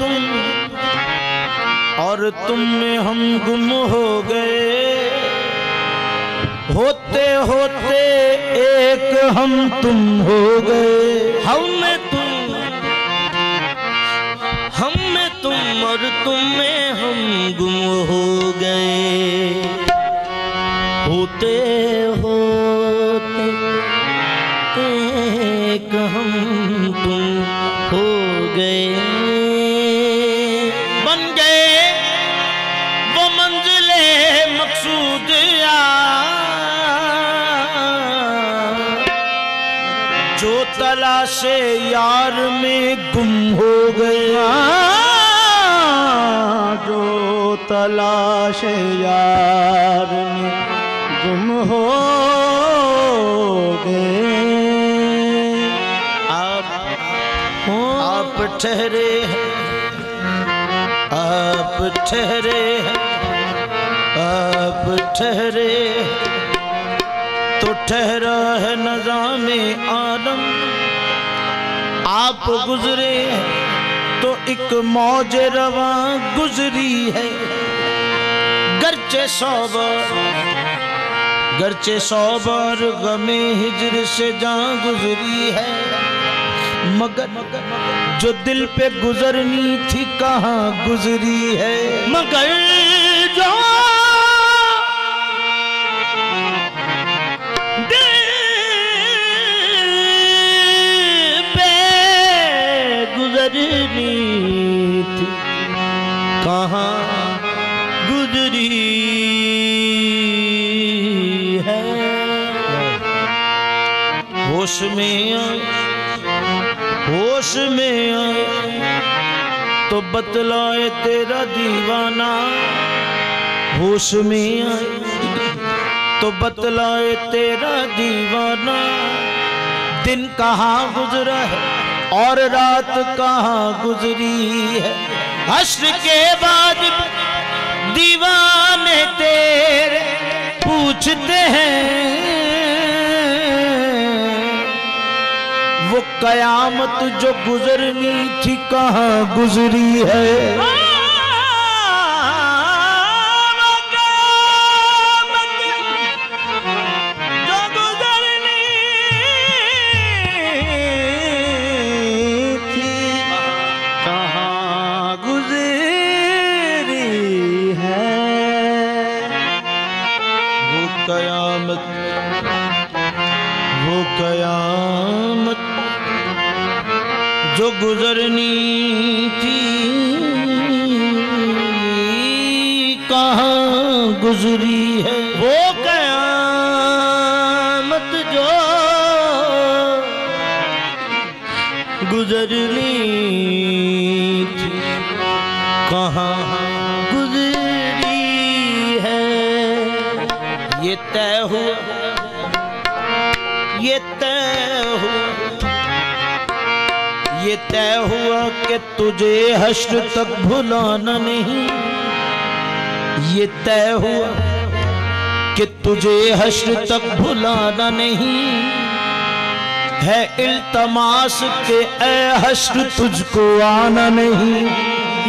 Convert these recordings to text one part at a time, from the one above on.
तुम और तुम में हम गुम हो गए, होते होते एक हम तुम हो गए। हम में तुम और तुम में हम गुम हो गए, होते होते एक हम तुम हो गए। बन गए वो मंजिले मकसूद जो तलाशे यार में गुम हो गया, जो तलाशे यार में गुम हो गए। आप ठहरे हैं, आप ठहरे हैं, आप ठहरे तो ठहरा है नज़ामे आलम। आप गुजरे तो एक मौज रवा गुजरी है, गरचे सौ बार गमे हिजर से जान गुजरी है, मगर जो दिल पे गुजरनी थी कहाँ गुजरी है। मगर जो कहाँ गुजरी है। होश में आए तो बतलाए तेरा दीवाना, होश में आए तो बतलाए तेरा दीवाना। दिन कहाँ गुजरा है और रात कहाँ गुजरी है। हश्र के बाद दीवाने तेरे पूछते हैं, वो कयामत जो गुजरनी थी कहाँ गुजरी है। कयामत जो गुजरनी थी कहाँ गुजरी है। वो कयामत जो गुजरनी थी कहाँ गुजरी है। ये तय हुआ, ये तय हुआ कि तुझे हश्र तक भुलाना नहीं। ये तय हुआ कि तुझे हश्र तक भुलाना नहीं है। इल्तमास के ए हश्र तुझको आना नहीं।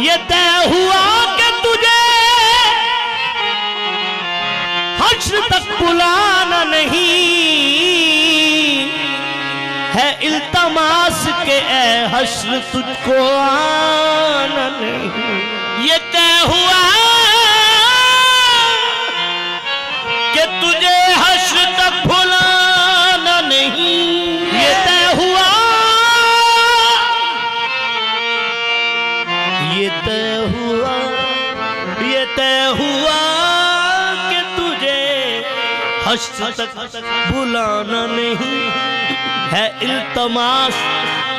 ये तय हुआ कि तुझे हश्र तक भुलाना नहीं है। इल्तमास के ए हश्र तुझको आना नहीं। ये तय हुआ कि तुझे हश्र तक भुलाना नहीं। ये तय हुआ, ये तय हुआ, ये तय हुआ कि तुझे हश्र तक भुलाना नहीं है। इल्तमास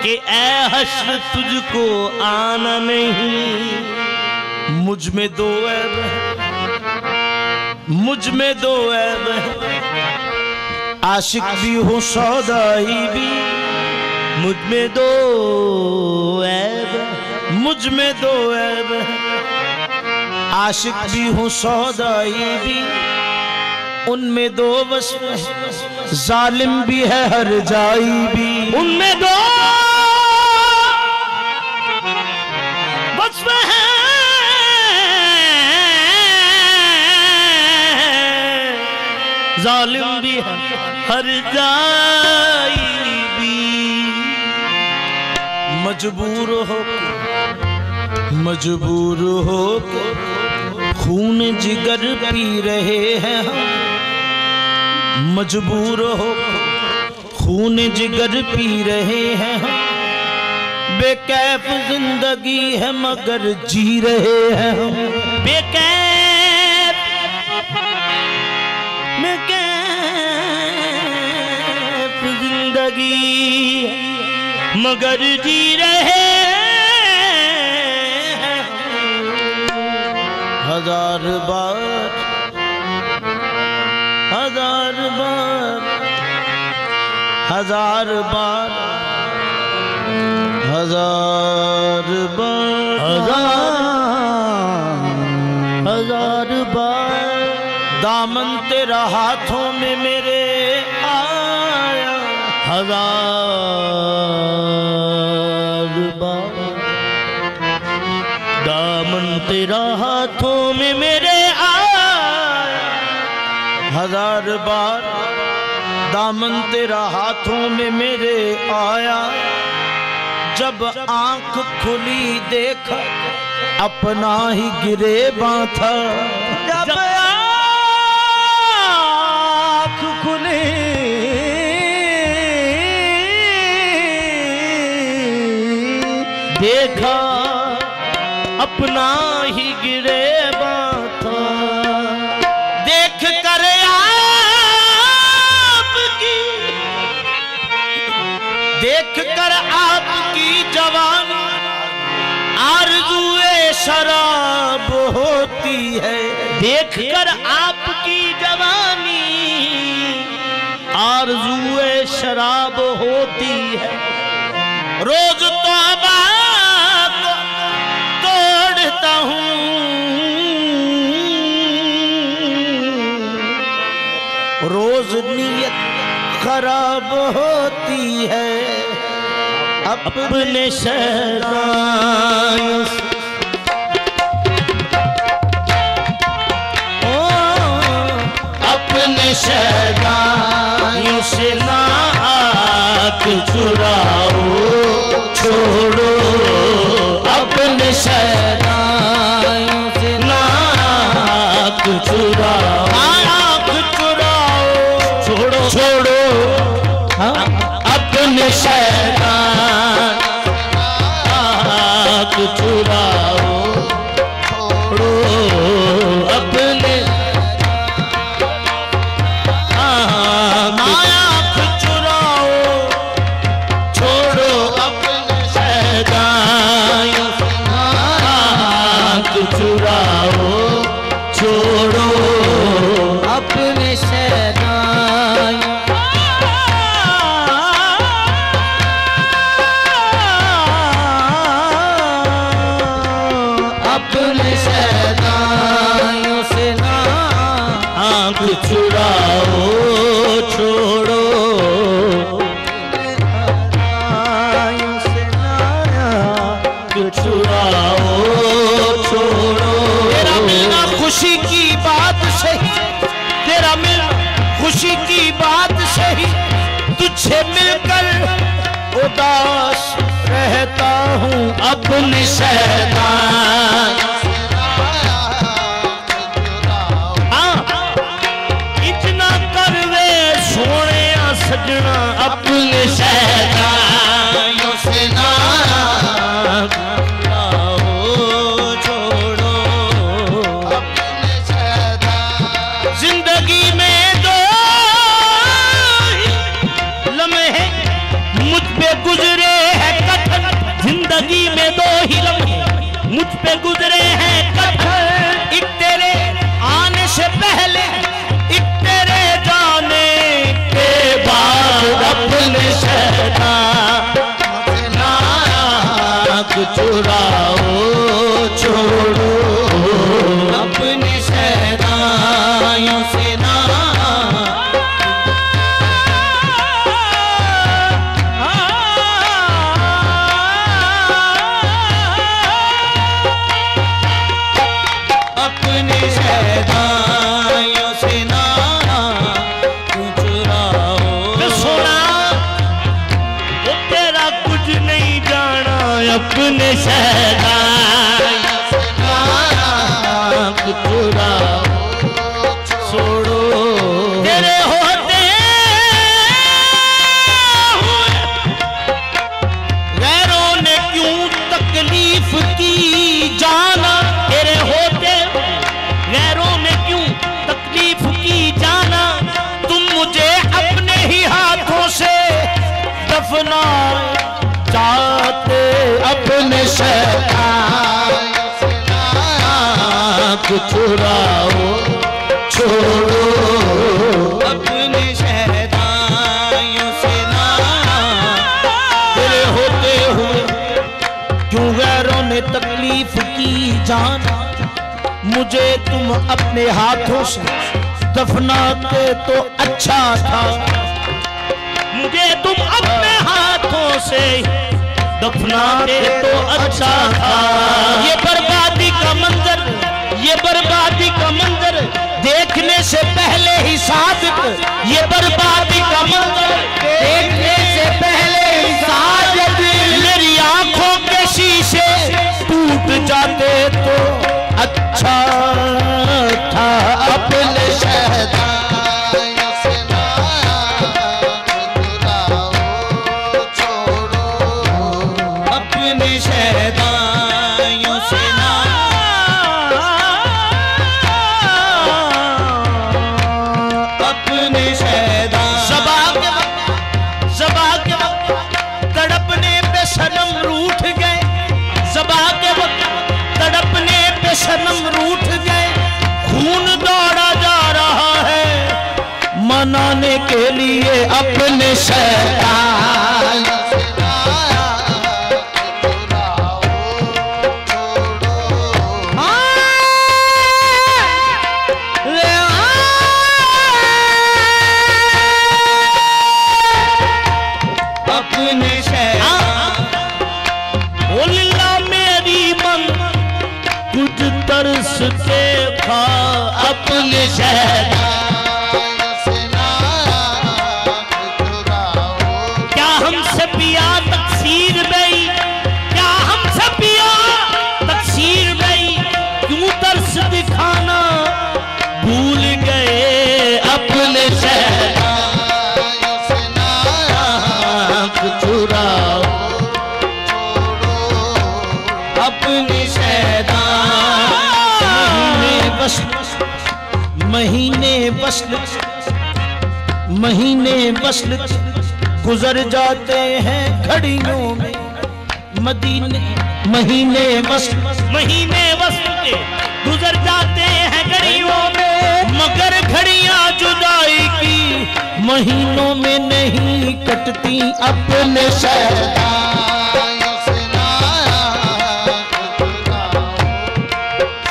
के ए हश्र तुझको आना नहीं। मुझ में दो ऐब है, मुझ में दो ऐब है। आशिक भी हूँ सौदाई भी, मुझ में दो ऐब है, मुझ में दो ऐब है। आशिक भी हूँ सौदाई भी, उनमें दो वस्फ है। जालिम भी है हर जाई भी, उनमें दो वस्फ है जालिम भी है हर जाई भी। मजबूर हो खून जिगर पी रहे हैं हम। मजबूर हो खून जिगर पी रहे हैं हम। बेकैफ जिंदगी है मगर जी रहे हैं हम। बेकैफ जिंदगी मगर जी रहे हैं। हजार बार हजार बार हजार बार हजार बार हजार बार दामन तेरा हाथों में मेरे आया। हजार बार दामन तेरा हाथों में मेरे आया। हजार बार दामन तेरा हाथों में मेरे आया। जब आंख खुली देखा अपना ही गिरेबां था। जब आंख खुली देखा अपना ही गिरेबां था। देख कर आपकी जवानी आरज़ुए शराब होती है। देख कर आपकी जवानी आरज़ुए शराब होती है। रोज तौबा को तोड़ता हूँ। रोज नियत खराब होती है। अपने शैतान अपने शैतानियों से नाक चुराओ छोड़ो। अपने शैतानियों से नाक चुराओ छोड़ो छोड़ो। अपने शैतान आँख चुराओ छोड़ो। अपने आँख चुराओ छोड़ो। अपने शैतान आँख चुराओ छोड़ो। अपने शैतान चुराओ छोड़ो। चुराओ छोड़ो। तेरा मिलना खुशी की बात सही। तेरा मिलना खुशी की बात सही। तुझसे मिलकर उदास रहता हूँ। अपने शैतान सजना अपने शैतानियों से नाक छोड़ो। अपने शैतान जिंदगी में दो लम्हे मुझ पे गुजरे हैं कठिन। जिंदगी में दो ही लम्हे मुझ पे गुजरे हैं कठिन। एक तेरे आने से पहले एक तेरे जाने के बाद। अपने शैतान नाक चुराओ छोड़ो। अपने शैतानियों से शहदाई चुराओ छोड़ो तेरे होते हुए गैरों ने क्यों तकलीफ की जाना, तेरे होते गैरों ने क्यों तकलीफ की जाना, तुम मुझे अपने ही हाथों से दफना चाहते अपने शहदाई चुराओ छोड़ो अपने शहदाइयों से ना, तेरे होते हुए क्यों गैरों ने तकलीफ की जाना, मुझे तुम अपने हाथों से दफनाते तो अच्छा था, मुझे तुम अपने हाथों से दफनाते तो अच्छा था। ये बर्बादी का मंजर, ये बर्बादी का मंजर देखने से पहले ही साबित, ये बर्बादी का मंजर देखने से पहले ही साबित, मेरी आंखों के शीशे टूट जाते तो अच्छा था अपने शहदाइयों से ना छोड़ो अपने शहदाइयों से ना, अपने शहदा ज़बा के वक्त तड़पने पे सनम रूठ गए, ज़बा के वक्त तड़पने पे सनम रूठ गए, खून दौड़ा जा रहा है मनाने के लिए अपने शैतान अपने शैतान। बोलिल्ला मेरी मन कुछ तरस के खा अपने शहदाई से ना चुराओ, क्या हमसे पिया तकसीर गई, क्या हमसे पिया तकसीर गई, क्यों तरस दिखाना भूल गए अपने शहदाई से ना चुराओ अपने महीने वस्ल गुजर जाते हैं घड़ियों में, महीने वस्ल के गुजर जाते हैं घड़ियों में, मगर घड़ियां जुदाई की महीनों में नहीं कटती अपने शहदाइयों से ना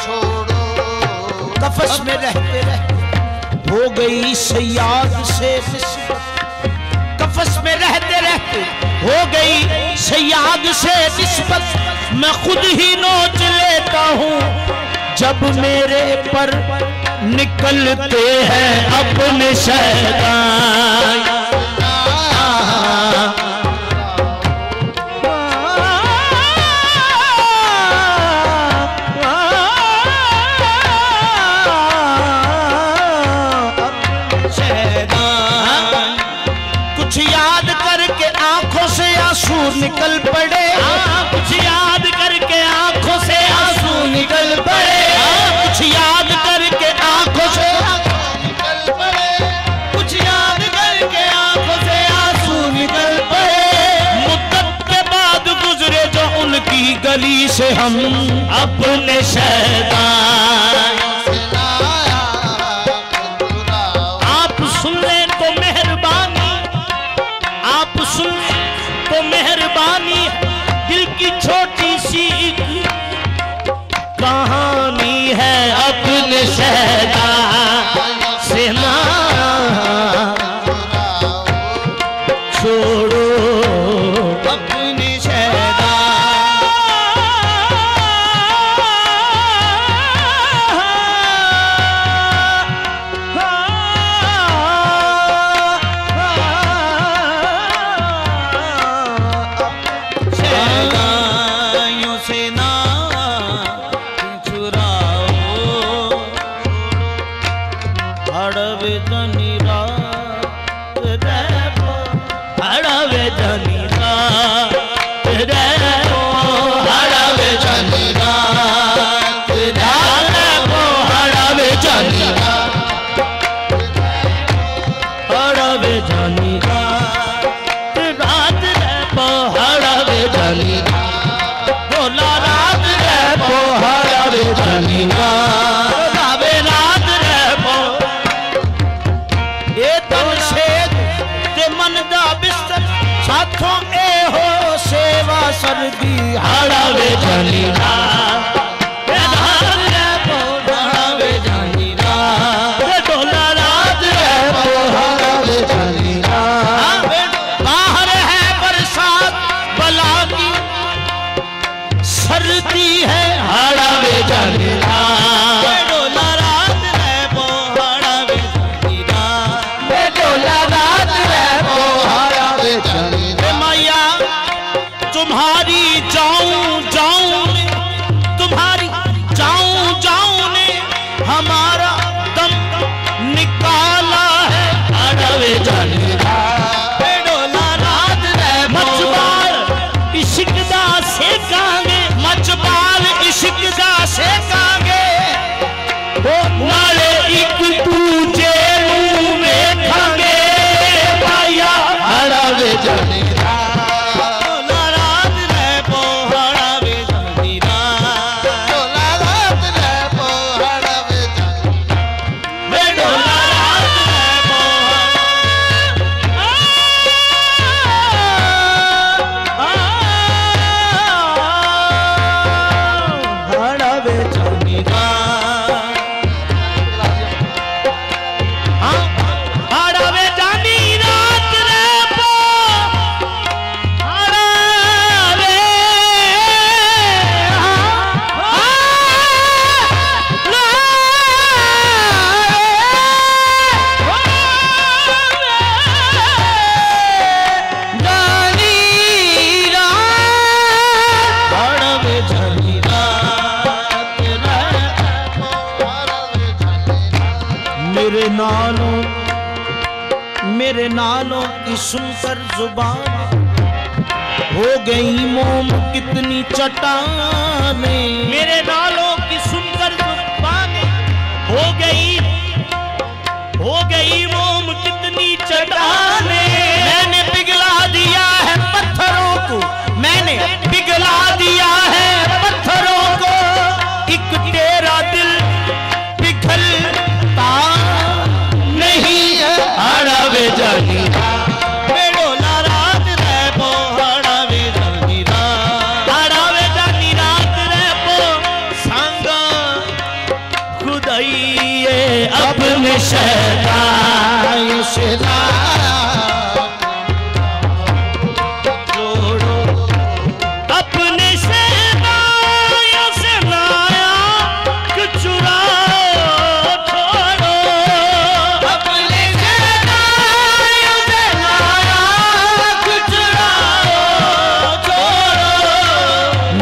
छोड़ो, कफस में रहते रहते हो गई सयाद से निस्बत, कफस में रहते रहते हो गई सयाद से निस्बत, मैं खुद ही नोच लेता हूँ जब मेरे पर निकलते हैं अपने शहदाई। कुछ याद करके आंखों से आंसू निकल पड़े, कुछ याद करके आंखों से आंसू निकल पड़े, कुछ याद करके आंखों से निकल पड़े, कुछ याद करके आंखों से आंसू निकल पड़े, मुद्दत के बाद गुजरे जो उनकी गली से हम अपने शहदाई। आप सुन लें तो मेहरबानी, आप सुन तो मेहरबानी, दिल की छोटी सी कहानी है अपने शहदाई से ना छोड़ो अपने शहदाइयों से जनी रात रहबो हड़ावे जनी रात रहबो हड़ावे जनी रात रहबो हड़ावे जनी रात हड़ावे जनी रात रहबो हड़ावे जनी बोला रात रहबो हड़ावे जनी रात रात रहबो ए तन सेज ते मन दा बिस्तर साथों ए हो सेवा सर्दी हड़ावे जनी रात रहबो हड़ावे जनी रात बोला रात रहबो हड़ावे जनी रात बाहर है बरसात बला की सर्दी है हड़ावे जनी रात डोला रात रहबो हड़ावे जनी रात डोला रात रहबो हड़ावे जनी ए मैया तुम्हारी जाऊं जाऊं ने तुम्हारी जाऊं जाऊं ने हमारा दम निकाला है हड़ावे जनी रात डोला रात रहबो मचबाल इश्क दा सेकांगे मचबाल इश्क दा सेकांगे नाले एक दूजे नूं वेखांगे भाईया हड़ावे जनी डोला रात रहबो हड़ावे जनी रात डोला रात रहबो हड़ावे जनी डोला रात हड़ावे जनी हड़ावे जनी रात रहबो हड़ावे हड़ावे जनी रात मेरे नालों की सुनकर जुबान हो गई मोम कितनी चट्टाने मेरे नालों की सुनकर जुबानें हो गई मोम कितनी चट्टाने मैंने पिघला दिया है पत्थरों को मैंने पिघला दिया है पत्थरों को एक तेरा दिल पिघलता नहीं है हड़ावे जनी डोला रात रहबो हड़ावे जनी रात हड़ावे जनी रात रहबो सांगा खुदाइए अपने शैतान से जोड़ो अपने शैतान से लाया कि चुराओ छोड़ो अपने शैतान से लाया कि चुराओ छोड़ो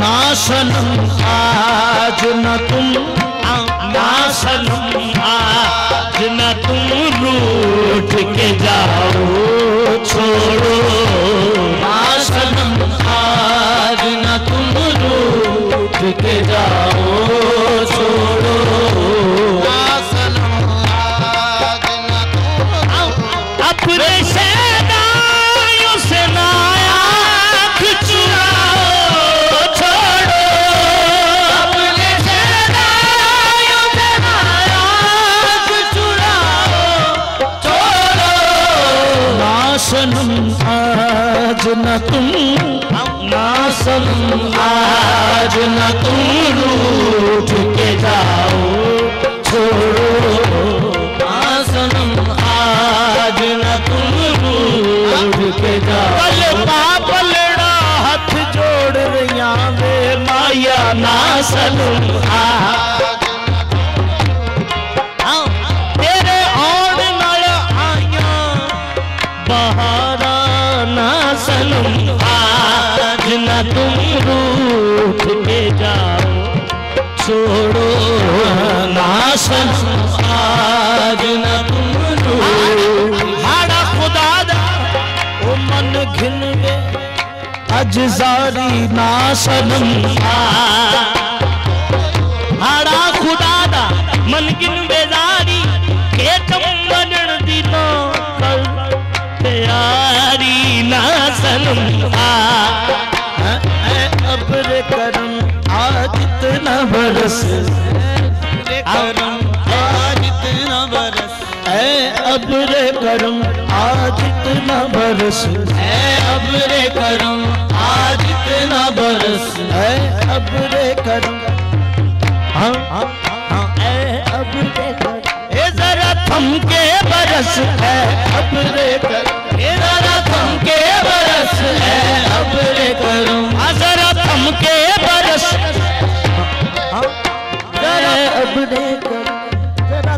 ना सनम आज न तुम ना सनम आज न तुम रूठ के जाओ छोड़ो ना सनम आज न तुम रूठ के जाओ छोड़ो ना सनम आज न तुम अपने शैतान से लाया कि चुराओ छोड़ो अपने शैतान से लाया कि चुराओ छोड़ो ना सनम आज न तुम ना सनम आज न तुम रूठ के जाओ छोड़ो ना सनम आज न तुम रूठ के जाओ पल पापलड़ा हाथ जोड़ रहिया वे माया ना सनम आज तेरे औड़ नाल आइया बहारा ना सनम आज न तुम रूठ के जाओ छोड़ो ना सनम आज न तुम घिनवे अजजारी ना सनम हाड़ा खुदा दा मन गिन बेजारी के कम बनण दी तो कर तैयारी ना सनम अब्र करम आज इतना बरस करम आज इतना बरस अब्र करम आज इतना बरस अब्र करम आज इतना बरस अब्र करम हाँ अब्र करम जरा थमके बरस है अब्र करम जरा थमके बरस है अब्र करम जरा थमके बरस जरा अब्र करम जरा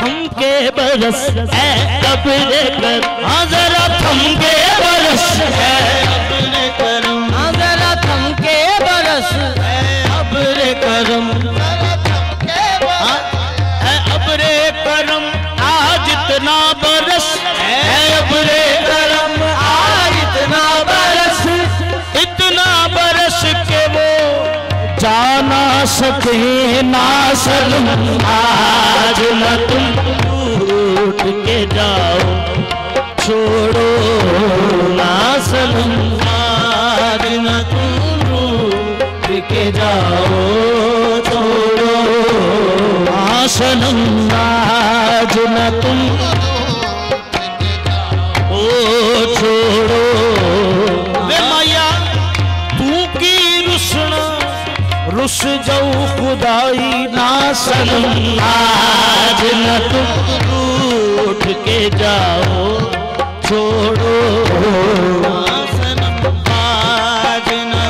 थमके बरस है अब्र करम जरा थमके बरस है अब्र करम जरा थमके बरस है अब्र करम अब्रे करम आज इतना बरस है अब्रे करम आज इतना बरस के वो जाना सके ना सनम आज न तुम टूट के जाओ छोड़ो ना सनम आज न तुम टूट के जाओ छोड़ो ना सनम आज न तुम ओ छोड़ो वे माया तू की रुसना रुस जाऊ खुदाई ना सनम आज न तुम टूट के जाओ छोड़ो ना सनम आज न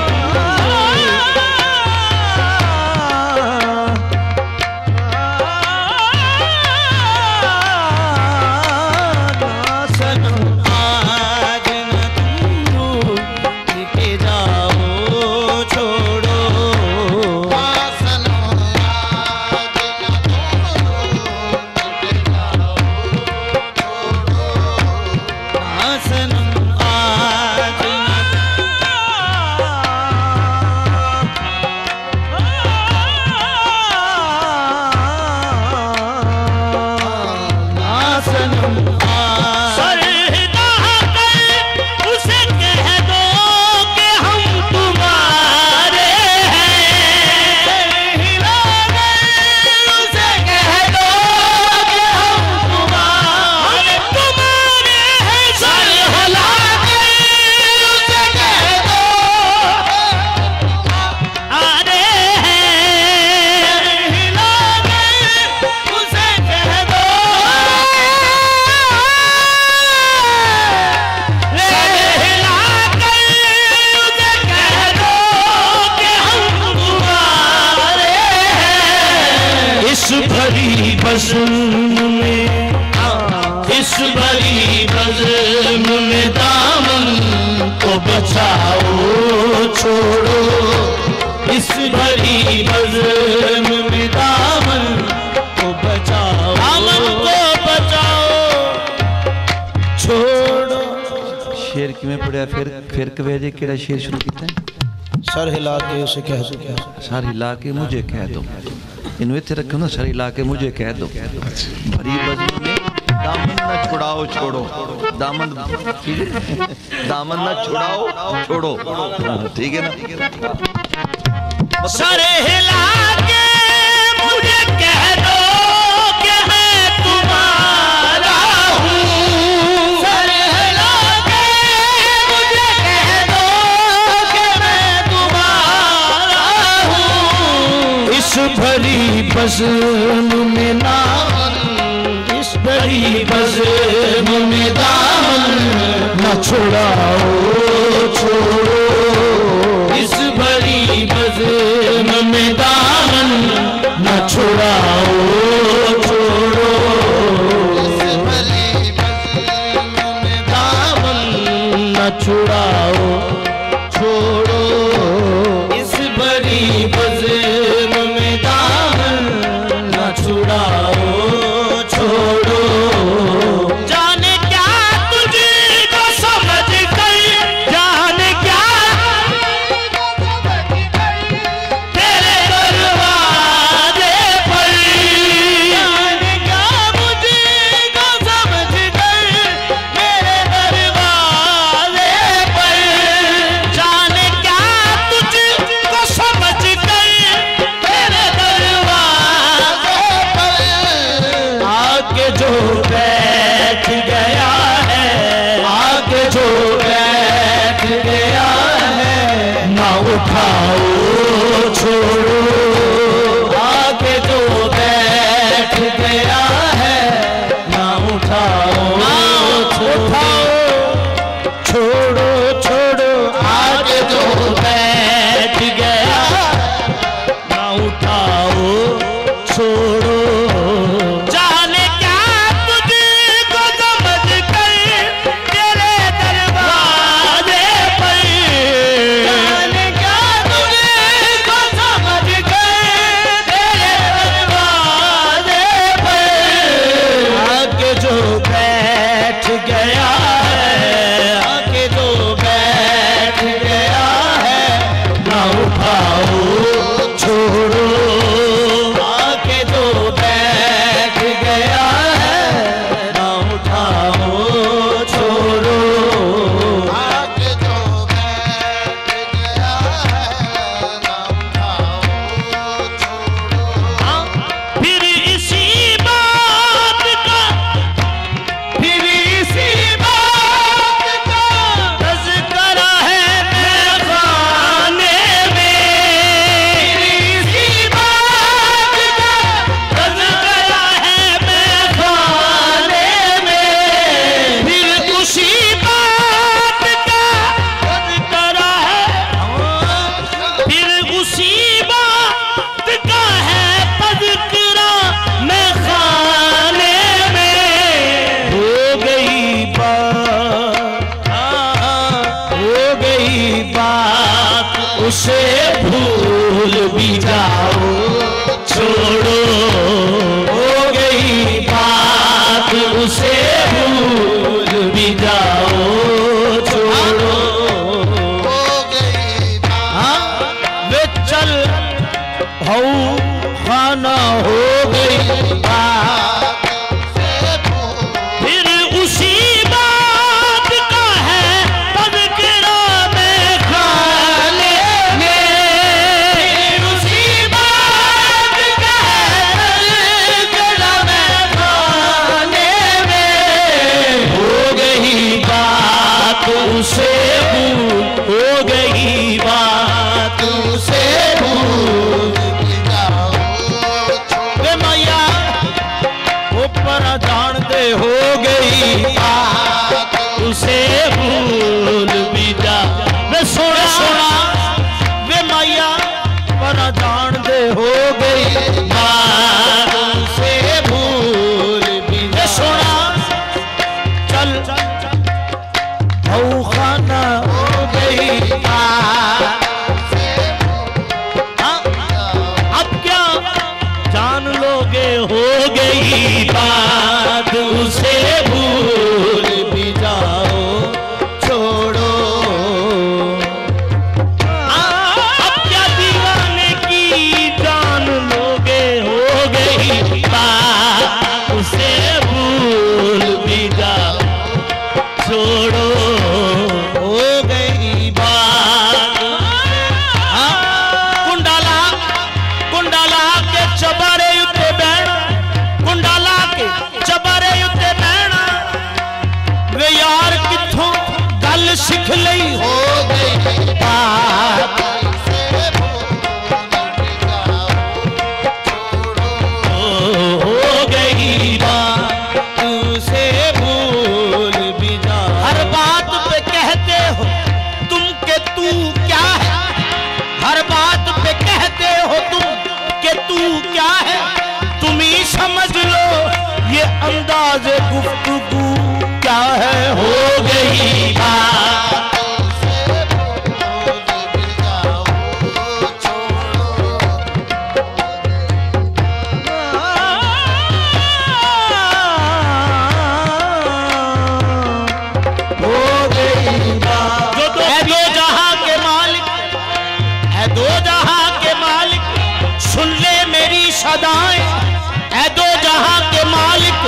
इस भरी बज़्म में दामन को बचाओ छोड़ो इस भरी बज़्म में दामन को बचाओ दामन को बचाओ छोड़ो शेर किमें पढ़िया फिर कवेजे केड़ा शेर शुरू किया है सर हिला के उसे कह दो सर हिला के मुझे कह दो इन्हें थे रखो ना सर हिला के मुझे कह दो भरी बज़्म में दामन न छुड़ाओ छोड़ो दामन दामन न छुड़ाओ छोड़ो ठीक है ना सर हिला के मुझे कह दो कि मैं तुम्हारा हूँ सर हिला के मुझे कह दो कि मैं तुम्हारा हूँ इस भरी बज़्म में ना इस भरी बज़्म में दामन न छुड़ाओ छोड़ो इस भरी बज़्म में दामन न छुड़ाओ छोड़ो इस भरी बज़्म में दामन न छुड़ाओ छोड़ो इस भरी बज़्म में दामन न छुड़ाओ छोड़ो जाने क्या तुझको छोड़ो, हो गई बात उसे भूल भी जाओ, छोड़ो, हो गई बात। वे चल हऊ खाना हो गई बात, फिर उसी बात का है तज़किरा में खाने में, उसी बात का है तज़किरा में खाने में, हो गई बात उसे भूल, हो गई बात उसे भूल वे मैया ऊपर जान दे हो गई बात उसे भूल भी जा। वे सोना सोना वे मैया पर जान दे हो गई बात उसे भूल भी जा। वे सोना चल हऊ खाना हो गई बात। हाँ, अब क्या जान लोगे हो गई बात उसे भूल भी जाओ, छोड़ो। अब क्या दीवाने की जान लोगे, हो गई बात उसे भूल भी जा, छोड़ो, हो गई बात। कुंडाला कुंडाला के चबारे उत्ते बैठा, कुंडाला के चबारे उत्ते बैठा, वे यार किथों गल सिख लई हो गई बात। हो गई बात तुझसे भूल भी जा। हर बात पे कहते हो तुम के तू क्या है, हर बात पे कहते हो तुम के तू क्या है, तुम ही समझ लो ये अंदाज गुफ्तगू क्या है। हो गई बात हो गई बात। जो तो है दो जहां के मालिक, है दो जहां के मालिक, सुन ले मेरी सदाएं, है दो जहां के मालिक,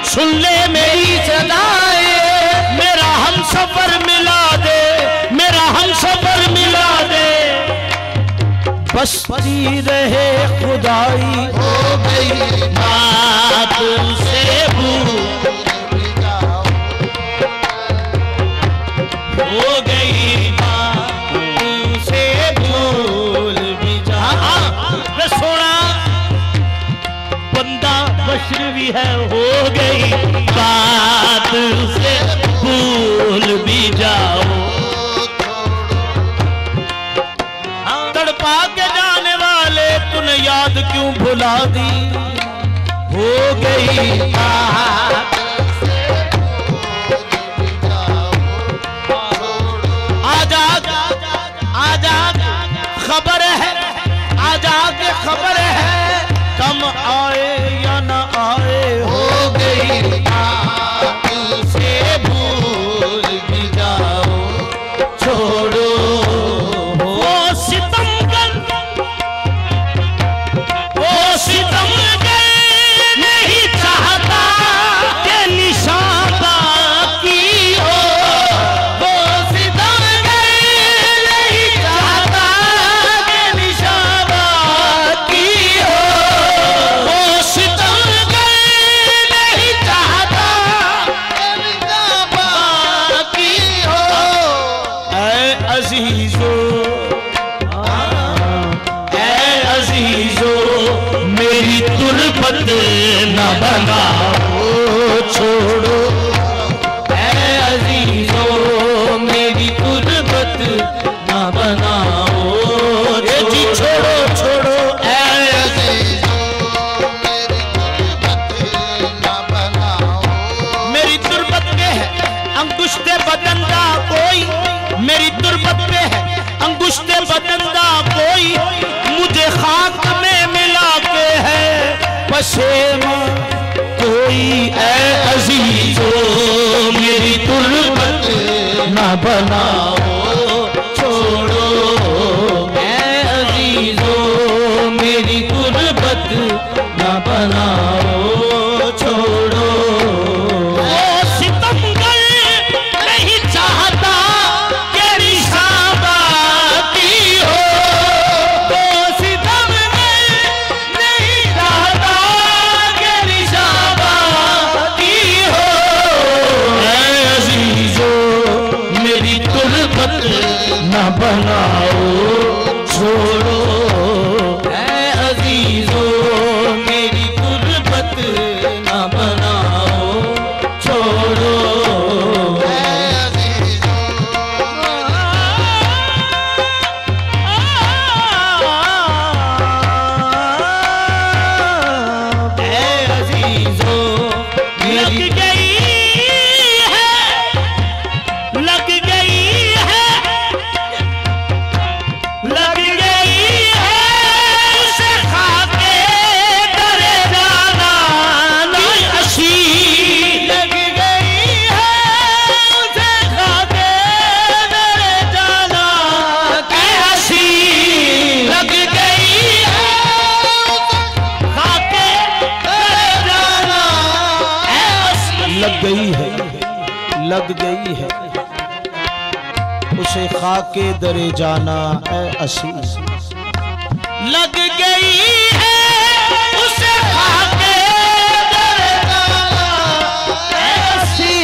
सुन ले मेरी सदाएं। मेरा हम सफर मिला दे, मेरा हम सफर मिला दे, बसती रहे खुदाई। हो गई बात उसे भूल, हो गई बात उसे भूल भी जा। वे सोना बंदा बशर भी है, हो गई बात उसे भूल भी जाओ। तड़पा के जाने वाले तूने याद क्यों भुला दी, हो गई बात। आजा आजा खबर है, आजा के खबर है, कम आए या न आए, हो गई बात से भूल भी जाओ, छोड़ो। वो सितमगर, वो सितमगर नहीं चाहता कि निशान बाकी हो, वो सितमगर नहीं चाहता कि निशान बाकी हो, वो सितमगर नहीं चाहता बाकी हो। ऐ अजीजो, ऐ अजीजो मेरी तुरबत न बनाओ, छोड़ो। ऐ अजीजो मेरी तुरबत न बनाओ, ये जी छोड़ो छोड़ो। ऐ मेरी तुरबत पे है अंगुष्ठे बदंदा कोई, मेरी तुरबत पे है अंगुष्ठे बदंदा कोई, मुझे खाक में मिला असेम कोई ऐ अजीजो मेरी तुर्बत ना बनाओ छोड़ो, ऐ अजीजो मेरी तुर्बत ना बनाओ छोड़ो। ना बनाओ छोड़ो, ऐ अजीजो मेरी गुर्बत ना बनाओ छोड़ो, ऐ अजीजो। ऐ अजीजो मेरी लग गई है उसे खाके दरे जाना है असी, लग गई है उसे खाके दरे जाना है असी।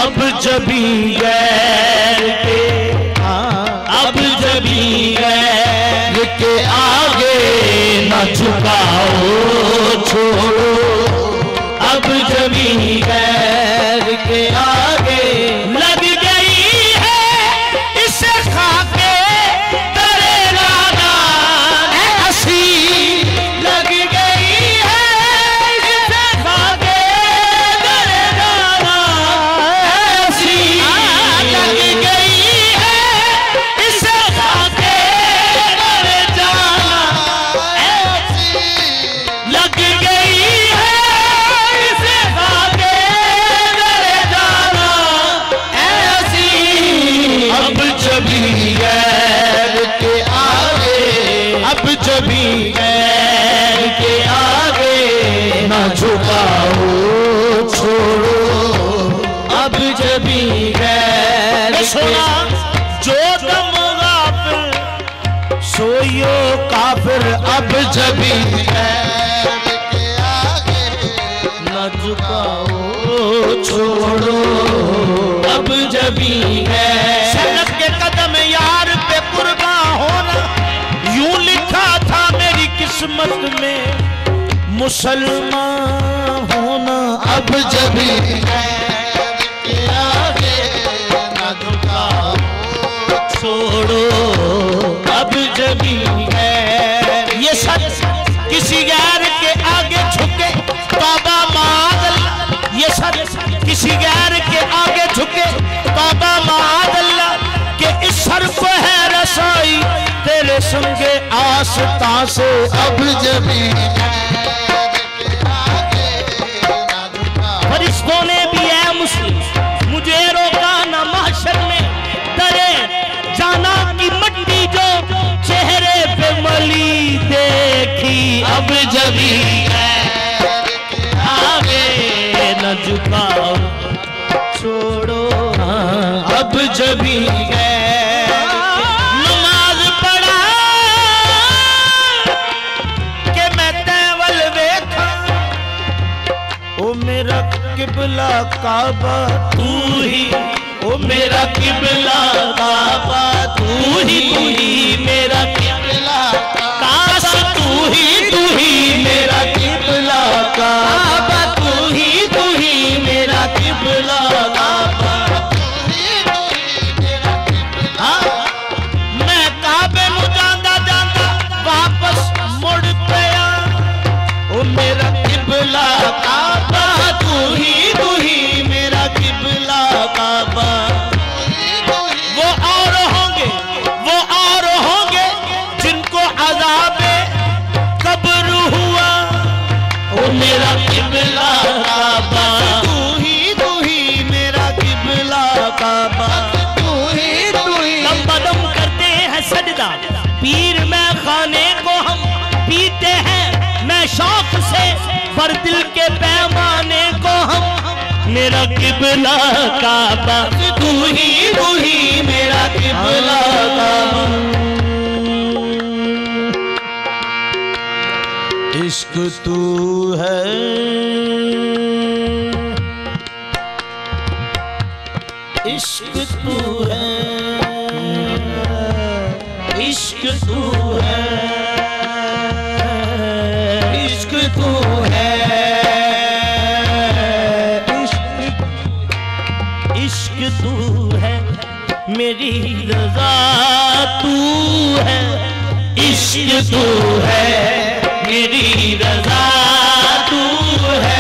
अब जबी गैर के अब जबी गैर के आगे न झुकाओ छोड़ो, अब जबी गैर के आगे लग गई है इसे खाके दरे जाना है असी, लग गई है इसे खाके दरे जाना है असी, लग गई है इसे खाके दरे जाना है असी, लग गई है इसे खाके दरे जाना है असी। अब जबी गैर के आगे अब जबी गैर के आगे ना झुकाओ छोड़ो, अब जबी गैर के जो दम गाफिर सोयो काफिर, अब जबी गैर के आगे ना झुकाओ छोड़ो, अब जबी गैर। सनत के कदम यार पे कुर्बान होना यूं लिखा था मेरी किस्मत में मुसलमान होना, अब जबी गैर के आगे ना झुकाओ छोड़ो, अब जबी गैर। ये सच किसी गैर के आगे झुके तौबा माअल्लाह, ये सच किसी गैर के आगे झुके तौबा माअल्लाह के इस सर को है रसाई तेरे संगे आस्था से, अब जबी फरिश्तों ने भी है मुस्लिम मुझे रोका ना महशर में डरे जाना की मट्टी जो चेहरे पे मली देखी, अब जबी आगे न झुकाओ छोड़ो, अब जबी नमाज पढ़ा के मैं तैवल वेखा ओ मेरा किबला काबा तू ही, ओ मेरा किबला काबा तू ही मेरा किबला काबा तू ही मेरा किबला काबा तू ही मेरा किबला काबा। मैं काबे नू जांदा जांदा वापस मुड़ पिया ओ मेरा किबला काबा तू ही मेरा किबला काबा। वो और होंगे मेरा किबला काबा, तू ही मेरा किबला काबा, तू ही दम बदम करते हैं सजदा पीर में खाने को हम पीते हैं मैं शौक से पर दिल के पैमाने को हम, मेरा किबला काबा, तू ही मेरा किबला काबा। इश्क तू है, इश्क तू है, इश्क तू है, इश्क तू है, इश्क तू है, मेरी रजा तू है, इश्क तू है, मेरी रजा तू है,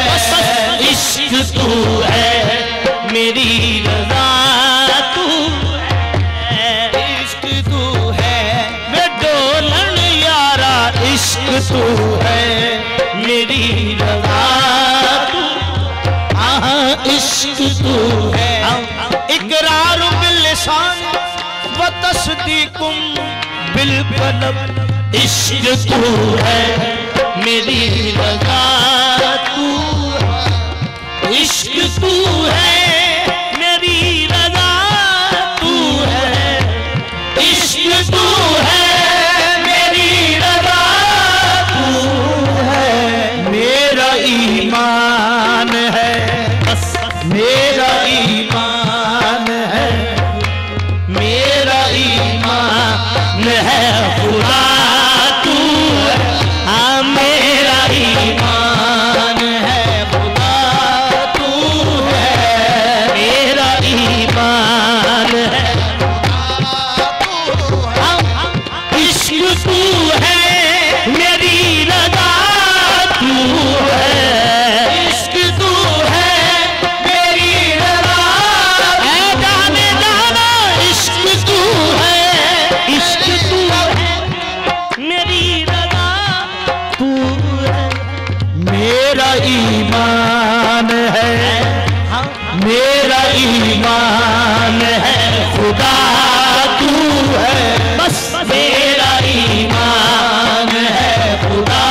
इश्क तू है, मेरी रजा तू है, इश्क तू है, वे डोलन यारा इश्क तू है, मेरी रजा तू, आहा इश्क तू है, इकरार बिल्लिसान व तस्दीकुम बिलकलब, इश्क तू है, मेरी रजा तू, इश्क तू है, मेरी रजा तू है, इश्क तू है, मेरी रजा तू है, मेरा ईमान है, बस मेरा ईमान है, मेरा ईमान है खुदा तू है, हाँ मेरा ईमान है खुदा तू है, मेरा ईमान है, इश्क तू है, मेरी रजा तू है, इश्क तू है, मेरी रजा है, जाने जाना इश्क तू है, इश्क तू है, मेरी रजा तू है, मेरा ईमान है, मेरा ईमान है, खुदा तू है, बस मेरा ईमान है खुदा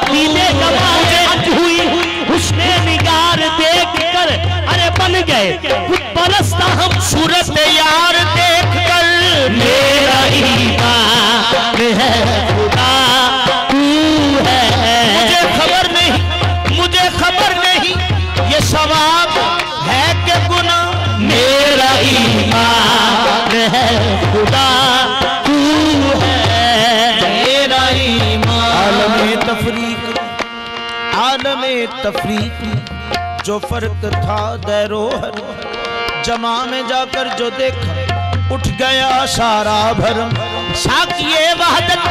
दीने कमाए अज हुई हुस्ने निगार देख कर, अरे बन गए खुद परस्त हम सूरत यार देख कर, मेरा ईमान है खुदा तू है, मुझे खबर नहीं ये सवाब है कि गुनाह, मेरा ईमान है खुदा तू है, मेरा ईमान आलमे तफरीक, आलमे तफरीक जो फर्क था दैरोहर, जमा में जाकर जो देखा उठ गया सारा भरम, साकिए वहदत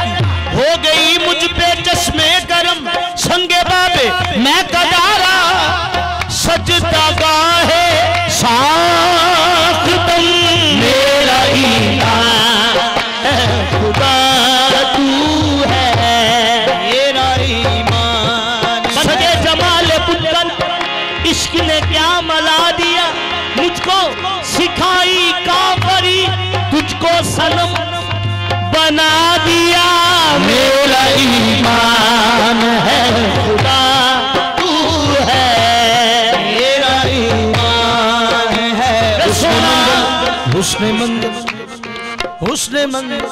हो गई मुझ पे चश्मे गरम, संगे बाबे मैं कदारा सजदा गाहे साख्तम, मेरा ईमान है खुदा तू है, मेरा ईमान सगे जमाल पुतन इश्क ने क्या मला दिया मुझको, सिखाई काफरी तुझको सनम बना दिया, मेरा ईमान है खुदा तू है, मेरा ईमान है, हुस्न मंजिल, हुस्न मंजिल,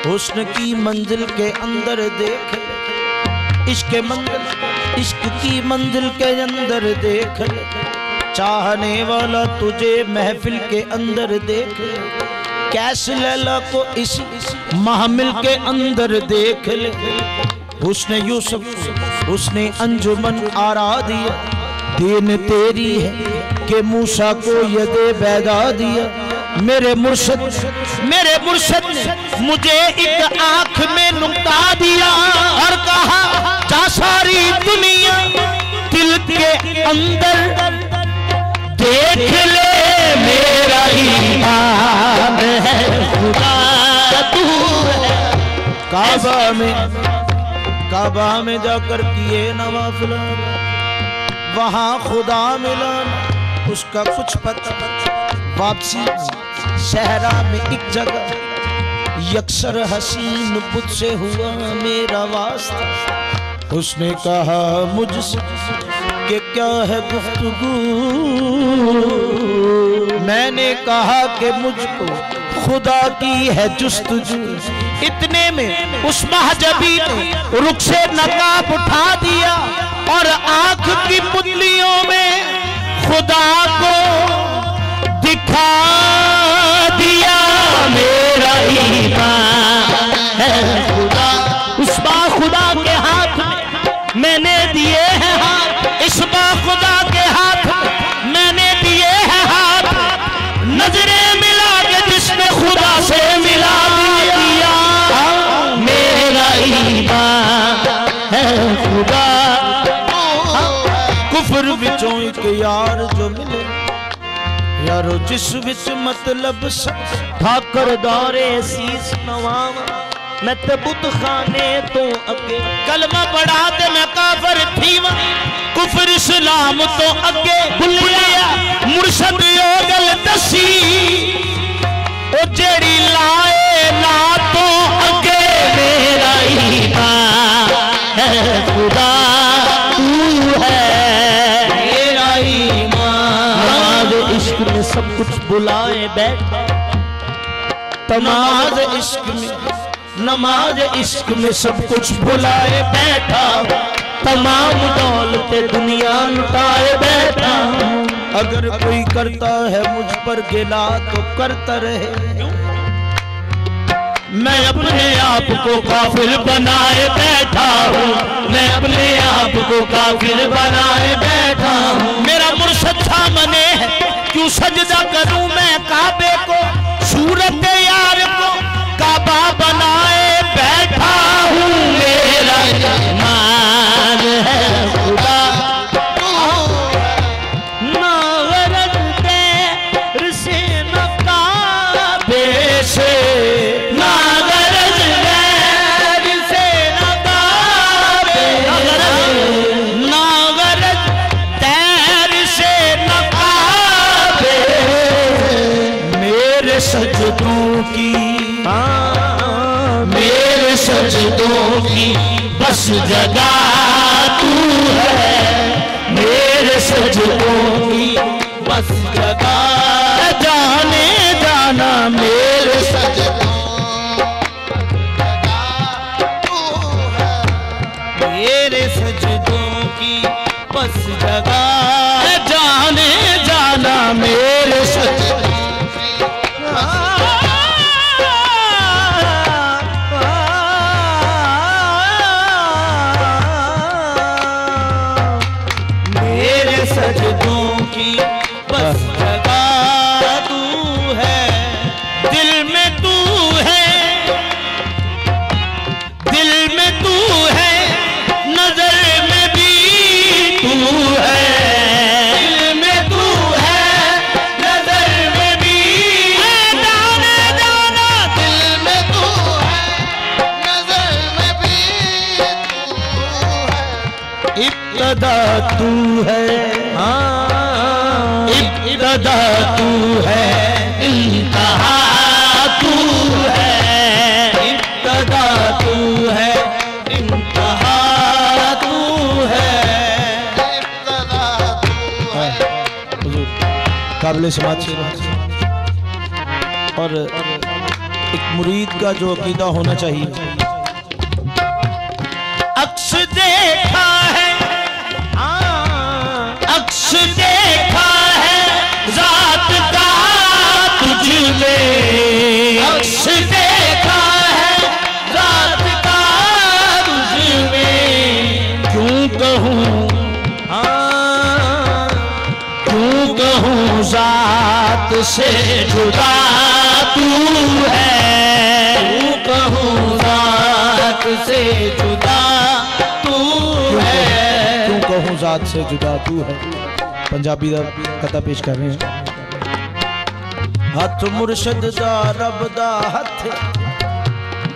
हुस्न की मंजिल के अंदर देख, इश्क मंजिल, इश्क की मंजिल के अंदर देख, चाहने वाला तुझे महफिल के अंदर देख, कैस लैला को इस महमिल के अंदर देख ले, हुस्न यूसुफ उसने अंजुमन आरा दिया, दीन तेरी है कि मूसा को यदे बैदा दिया, मेरे मुर्शद ने मुझे एक आंख में नुक्ता दिया और कहा जा सारी दुनिया दिल के अंदर देख ले, मेरा ईमान है खुदा तू है, काबा में जाकर किए नवाफिल, वहां खुदा मिला उसका कुछ पता। वापसी शहरा में एक जगह यक्सर हसीन बुत से हुआ मेरा वास्ता। उसने कहा मुझसे कि क्या है गुफ्तगू। मैंने कहा कि मुझको खुदा की है जुस्तजू। इतने में उस महजबी ने रुख से नकाब उठा दिया और आंख की पुतलियों में खुदा को दिखा दिया। मेरा ईमान है खुदा। उस बा खुदा के हाथ में मैंने दिए हैं हाथ, इस बा खुदा के हाथ में मैंने दिए हैं हाथ। नजरें मिला के जिसने खुदा से मिला दिया। मेरा ईमान है खुदा। कुफर विचों एक यार जो मिले यारो जिस विच मतलब ठाकर दौरे शीस नवावा। मैं ते बुत खाने तो अगे कलमा पढ़ा ते मैं काफर थी वही। कुफर इस्लाम तो अगे भुलिया मुर्शद यो गल दसी। ओ जेड़ी लाए ला तो अगे। मेरा ईमान है खुदा तू है। मेरा ईमान इश्क में सब कुछ बुलाए बैठ। तमाज इश्क में नमाज इश्क में सब कुछ बुलाए बैठा। तमाम दौलते दुनिया लुटाए बैठा। अगर कोई करता है मुझ पर गिला तो करता रहे। मैं अपने आप को काफिर बनाए बैठा हूँ। मैं अपने आप को काफिर बनाए बैठा हूँ। मेरा मुर्शद सामने है क्यों सजदा करूँ मैं काबे को। सूरत यार को काबा बनाए बैठा हूँ। मेरा ईमान है खुदा। ना गरज देर से न काबे से, ना गरज देर से न काबे, ना गरज देर से न काबे। मेरे सजदों की मेरे सजदों की बस जगह तू है। मेरे सजदों की बस जगह जाने जाना। मेरे सजदों मेरे सजदों की बस जगह जाने जाना। मेरे सजदों सजदों की बस जगह तू है। दिल में तू है, दिल में तू है, नजर में भी तू है। दिल में तू है, नजर में भी दाना दाना। दिल में तू है, नजर में भी तू है। इब्तदा तू है, इब्तदा तू है, इंतहा तू है। इब्तदा तू है, इंतहा तू है। इब्तदा तू है। काबिल समाज से और एक मुरीद का जो अकीदा होना चाहिए। अक्स देखा है, अक्स देखा है जात का तुझ में। अक्स देखा है जात का तुझ में। क्यों कहूँ क्यों कहूँ जात से जुदा तू है। क्यों कहूँ जात से जुदा तू है। क्यों कहूँ जात से जुदा तू है। पंजाबी दा कथा पेश कर रहे हैं। हथ मुर्शद दा रब दा हथ,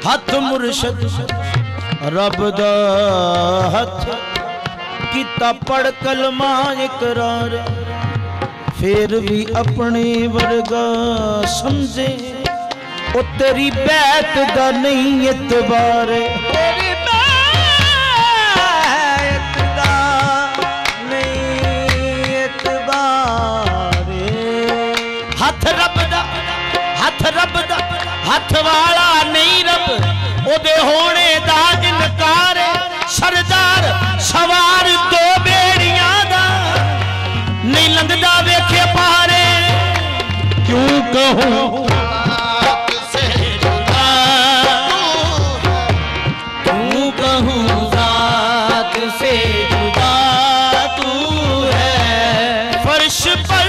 हथ मुर्शद रब दा हथ किता पढ़ कलमा इकरार, फिर भी अपने वर्गा समझे ओ तेरी बैत दा नहीं इतबार, तेरी बैत दा नहीं इतबार। हथ रब दा हथ वाला नहीं रब ओदे होने दा इनकार, सरदार सवार दो बेड़ियां दा नहीं लंघदा वेखे पारे, क्यों कहूं जात से जुदा क्यों कहूं जात से जुदा तू है। फर्श पर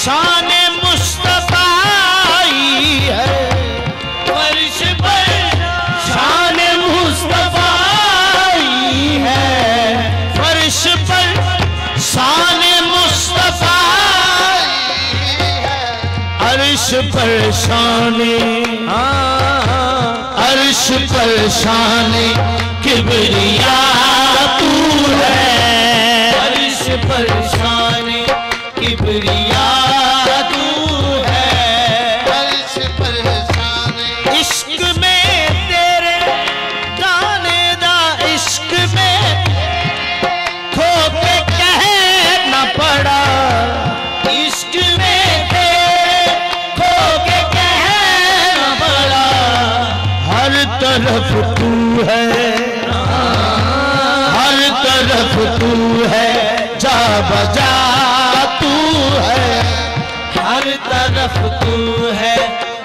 शान मुस्तफा आई है, फर्श पर शान मुस्तफा आई है, फर्श पर शान मुस्तफा, अर्श पर शान, अर्श पर शान किबरिया तू है, अर्श पर शान किबरिया तू है। अर्श पर शान इश्क में तेरे दाने दा, इश्क में खो के कहना पड़ा, इश्क में तेरे खो के कहना पड़ा। हर तरफ तू है, हर तरफ तू है, जा बजा तू है, हर तरफ तू है,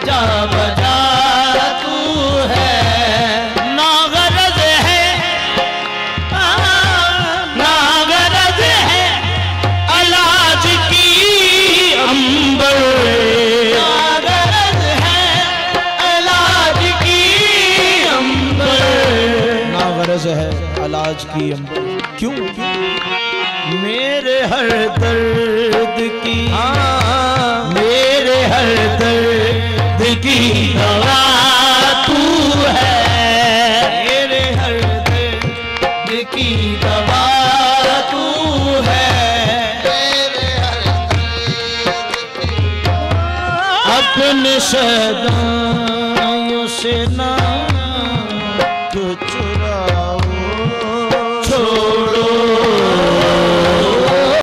जा बजा तू है। ना गरज है, ना गरज है इलाज की अंबर, ना गरज है इलाज की अंबर, ना गरज है इलाज की अंबर। क्यों मेरे हर दर्द की, मेरे हर दर्द की दवा तू है, मेरे हर दर्द की दवा तू है। तेरे हर अपने सदाइयों से ना